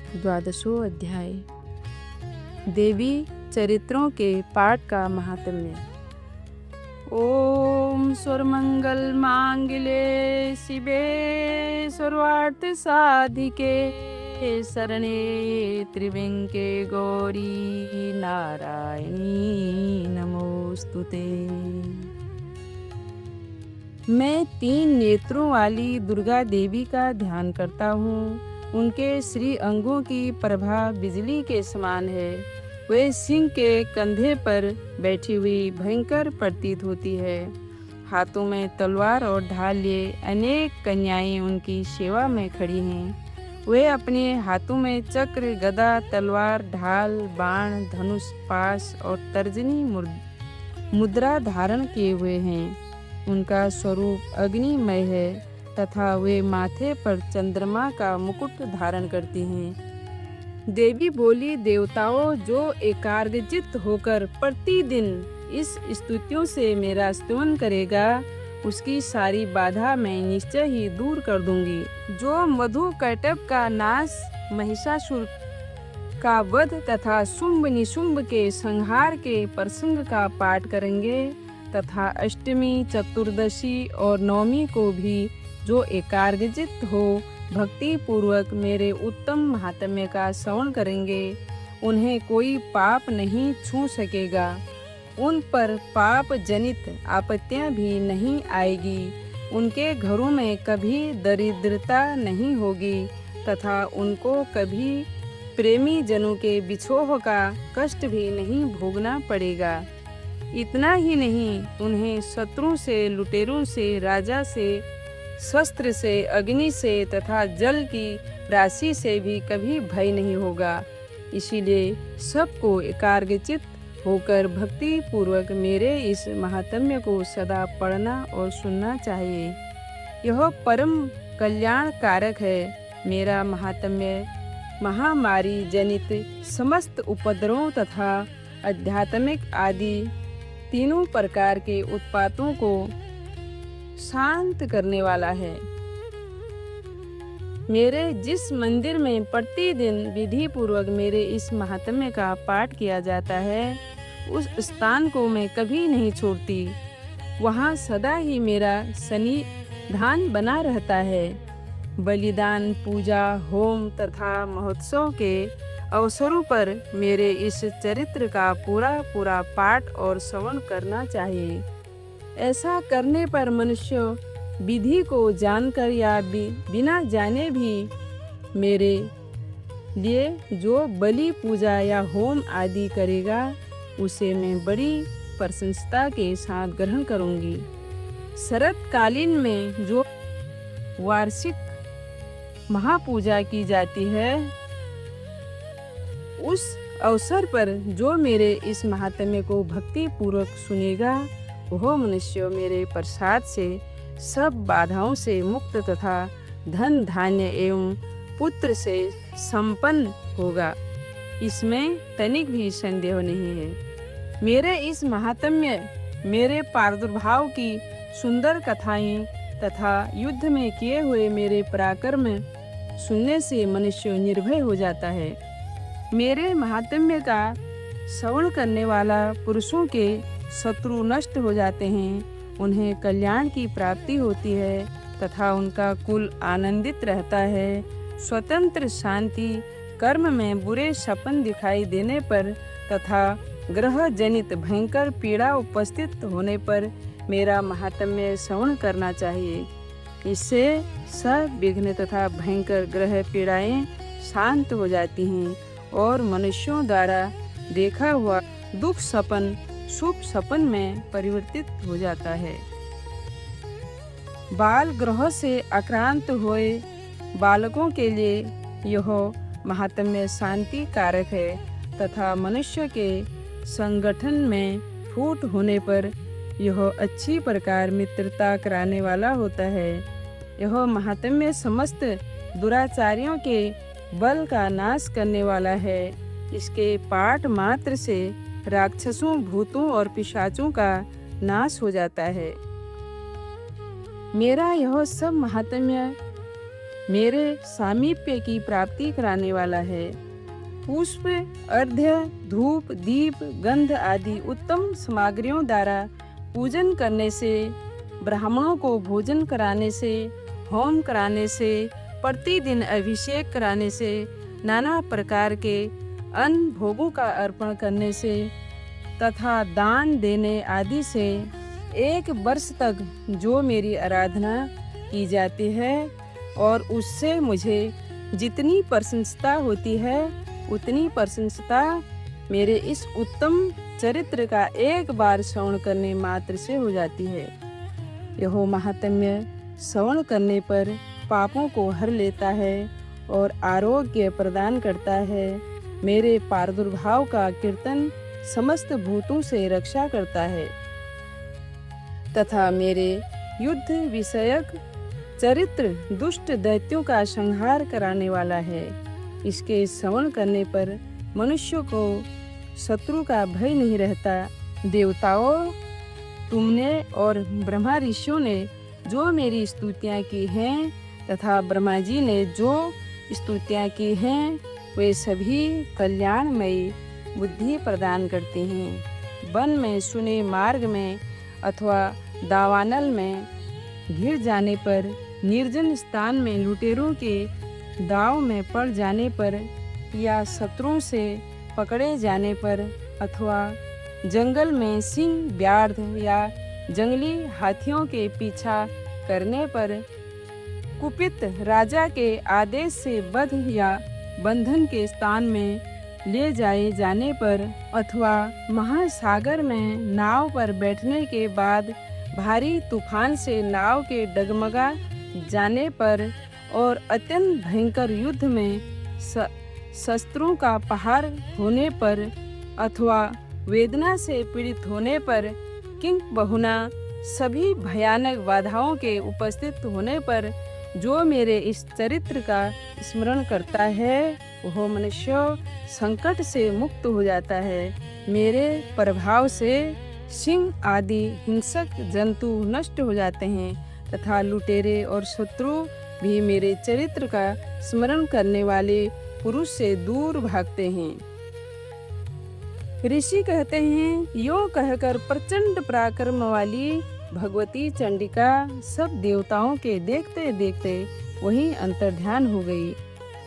द्वादशों अध्याय। देवी चरित्रों के पाठ का महात्म्य। ओम सर्वमंगल मांगल्ये शिवे सर्वार्थ साधिके शरणे त्र्यंबके गौरी नारायणी नमोस्तुते। मैं 3 नेत्रों वाली दुर्गा देवी का ध्यान करता हूँ। उनके श्री अंगों की प्रभा बिजली के समान है। वे सिंह के कंधे पर बैठी हुई भयंकर प्रतीत होती है। हाथों में तलवार और ढाल लिए अनेक कन्याएं उनकी सेवा में खड़ी हैं। वे अपने हाथों में चक्र, गदा, तलवार, ढाल, बाण, धनुष, पाश और तर्जनी मुद्रा धारण किए हुए हैं। उनका स्वरूप अग्निमय है तथा वे माथे पर चंद्रमा का मुकुट धारण करती हैं। देवी बोली, देवताओं, जो एकाग्रचित्त होकर प्रतिदिन इस स्तुतियों से मेरा स्तवन करेगा, उसकी सारी बाधा मैं निश्चय ही दूर कर दूंगी। जो मधु कैटभ का नाश, महिषासुर का वध तथा शुंभ निशुंभ के संहार के प्रसंग का पाठ करेंगे तथा अष्टमी, चतुर्दशी और नवमी को भी जो एकाग्रचित्त हो भक्ति पूर्वक मेरे उत्तम महात्म्य का श्रवण करेंगे, उन्हें कोई पाप नहीं छू सकेगा। उन पर पाप जनित आपत्तियां भी नहीं आएगी। उनके घरों में कभी दरिद्रता नहीं होगी तथा उनको कभी प्रेमी जनों के विछोह का कष्ट भी नहीं भोगना पड़ेगा। इतना ही नहीं, उन्हें शत्रु से, लुटेरों से, राजा से, शस्त्र से, अग्नि से तथा जल की राशि से भी कभी भय नहीं होगा। इसीलिए सबको एकाग्रचित्त होकर भक्ति पूर्वक मेरे इस महात्म्य को सदा पढ़ना और सुनना चाहिए। यह परम कल्याण कारक है। मेरा महात्म्य महामारी जनित समस्त उपद्रवों तथा आध्यात्मिक आदि तीनों प्रकार के उत्पातों को शांत करने वाला है। मेरे जिस मंदिर में प्रतिदिन विधि पूर्वक मेरे इस महात्म्य का पाठ किया जाता है, उस स्थान को मैं कभी नहीं छोड़ती। वहाँ सदा ही मेरा सन्निधान बना रहता है। बलिदान, पूजा, होम तथा महोत्सव के अवसरों पर मेरे इस चरित्र का पूरा पाठ और श्रवण करना चाहिए। ऐसा करने पर मनुष्य विधि को जानकर या बिना जाने भी मेरे लिए जो बलि, पूजा या होम आदि करेगा, उसे मैं बड़ी प्रसन्नता के साथ ग्रहण करूंगी। शरतकालीन में जो वार्षिक महापूजा की जाती है, उस अवसर पर जो मेरे इस महात्म्य को भक्ति पूर्वक सुनेगा, वह मनुष्य मेरे प्रसाद से सब बाधाओं से मुक्त तथा धन, धान्य एवं पुत्र से संपन्न होगा। इसमें तनिक भी संदेह नहीं है। मेरे इस महात्म्य, मेरे प्रादुर्भाव की सुंदर कथाएं तथा युद्ध में किए हुए मेरे पराक्रम सुनने से मनुष्य निर्भय हो जाता है। मेरे महात्म्य का श्रवण करने वाला पुरुषों के शत्रु नष्ट हो जाते हैं। उन्हें कल्याण की प्राप्ति होती है तथा उनका कुल आनंदित रहता है। स्वतंत्र शांति, कर्म में बुरे सपन दिखाई देने पर तथा ग्रह जनित भयंकर पीड़ा उपस्थित होने पर मेरा महात्म्य श्रवण करना चाहिए। इससे सब विघ्न तथा भयंकर ग्रह पीड़ाएं शांत हो जाती हैं और मनुष्यों द्वारा देखा हुआ दुख सपन शुभ सपन में परिवर्तित हो जाता है। बाल ग्रह से आक्रांत हुए बालकों के लिए यह महात्म्य शांति कारक है तथा मनुष्य के संगठन में फूट होने पर यह अच्छी प्रकार मित्रता कराने वाला होता है। यह महात्म्य समस्त दुराचारियों के बल का नाश करने वाला है। इसके पाठ मात्र से राक्षसों, भूतों और पिशाचों का नाश हो जाता है। मेरा यह सब महात्म्य मेरे सामीप्य की प्राप्ति कराने वाला है। पुष्प, अर्घ्य, धूप, दीप, गंध आदि उत्तम सामग्रियों द्वारा पूजन करने से, ब्राह्मणों को भोजन कराने से, होम कराने से, प्रतिदिन अभिषेक कराने से, नाना प्रकार के अन्न भोगों का अर्पण करने से तथा दान देने आदि से 1 वर्ष तक जो मेरी आराधना की जाती है और उससे मुझे जितनी प्रशंसता होती है उतनी प्रशंसता मेरे इस उत्तम चरित्र का एक बार श्रवण करने मात्र से हो जाती है। यह महात्म्य श्रवण करने पर पापों को हर लेता है और आरोग्य प्रदान करता है। मेरे प्रादुर्भाव का कीर्तन समस्त भूतों से रक्षा करता है तथा मेरे युद्ध विषयक चरित्र दुष्ट दैत्यों का संहार कराने वाला है। इसके श्रवण करने पर मनुष्य को शत्रु का भय नहीं रहता। देवताओं, तुमने और ब्रह्मा ऋषियों ने जो मेरी स्तुतियाँ की हैं तथा ब्रह्मा जी ने जो स्तुतियाँ की हैं वे सभी कल्याणमयी बुद्धि प्रदान करते हैं। वन में, सुने मार्ग में अथवा दावानल में घिर जाने पर, निर्जन स्थान में लुटेरों के दाव में पड़ जाने पर या शत्रुओं से पकड़े जाने पर अथवा जंगल में सिंह, व्याघ्र या जंगली हाथियों के पीछा करने पर, कुपित राजा के आदेश से वध या बंधन के स्थान में ले जाए जाने पर अथवा महासागर में नाव पर बैठने के बाद भारी तूफान से नाव के डगमगा जाने पर और अत्यंत भयंकर युद्ध में शस्त्रों का पहाड़ होने पर अथवा वेदना से पीड़ित होने पर, किंग बहुना सभी भयानक बाधाओं के उपस्थित होने पर जो मेरे इस चरित्र का स्मरण करता है वह मनुष्य संकट से मुक्त हो जाता है। मेरे प्रभाव से सिंह आदि हिंसक जंतु नष्ट हो जाते हैं तथा लुटेरे और शत्रु भी मेरे चरित्र का स्मरण करने वाले पुरुष से दूर भागते हैं। ऋषि कहते हैं, यो कहकर प्रचंड पराक्रम वाली भगवती चंडिका सब देवताओं के देखते देखते वहीं अंतर्ध्यान हो गई।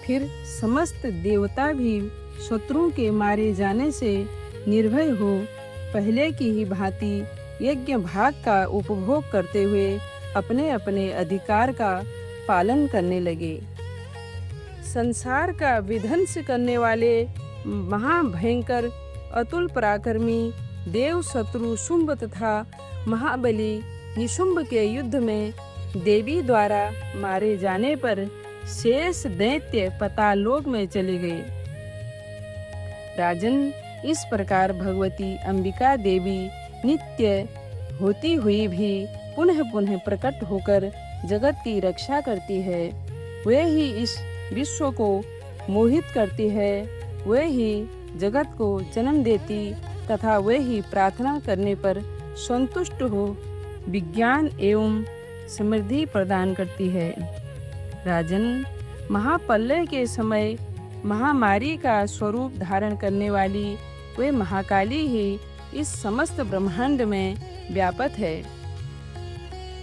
फिर समस्त देवता भी शत्रुओं के मारे जाने से निर्भय हो पहले की ही भांति यज्ञ भाग का उपभोग करते हुए अपने अपने अधिकार का पालन करने लगे। संसार का विध्वंस करने वाले महाभयंकर अतुल पराक्रमी देव शत्रु शुंभ तथा महाबली निशुंभ के युद्ध में देवी द्वारा मारे जाने पर शेष दैत्य पाताललोक में चले गए। राजन, इस प्रकार भगवती अंबिका देवी नित्य होती हुई भी पुनः पुनः प्रकट होकर जगत की रक्षा करती है। वे ही इस विश्व को मोहित करती है, वे ही जगत को जन्म देती तथा वे ही प्रार्थना करने पर संतुष्ट हो विज्ञान एवं समृद्धि प्रदान करती है। राजन, महाप्रलय के समय महामारी का स्वरूप धारण करने वाली वे महाकाली ही इस समस्त ब्रह्मांड में व्यापक है।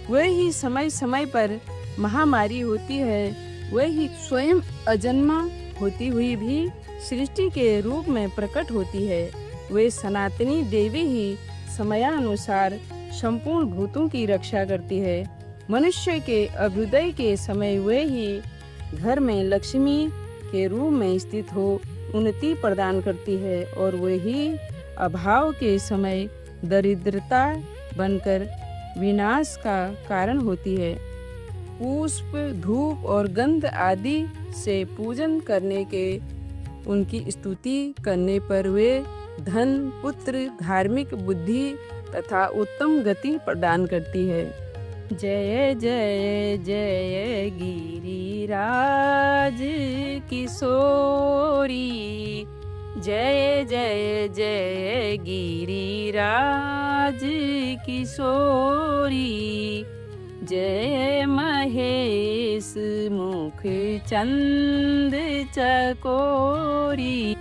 वे ही समय समय पर महामारी होती है, वे ही स्वयं अजन्मा होती हुई भी सृष्टि के रूप में प्रकट होती है। वे सनातनी देवी ही समयानुसार संपूर्ण भूतों की रक्षा करती है। मनुष्य के अभ्युदय के समय वे ही घर में लक्ष्मी के रूप में स्थित हो उन्नति प्रदान करती है और वे ही अभाव के समय दरिद्रता बनकर विनाश का कारण होती है। पुष्प, धूप और गंध आदि से पूजन करने के उनकी स्तुति करने पर वे धन, पुत्र, धार्मिक बुद्धि तथा उत्तम गति प्रदान करती है। जय जय जय गिरिराज किशोरी, जय जय जय गिरिराज किशोरी, जय महेश मुख चंद चकोरी।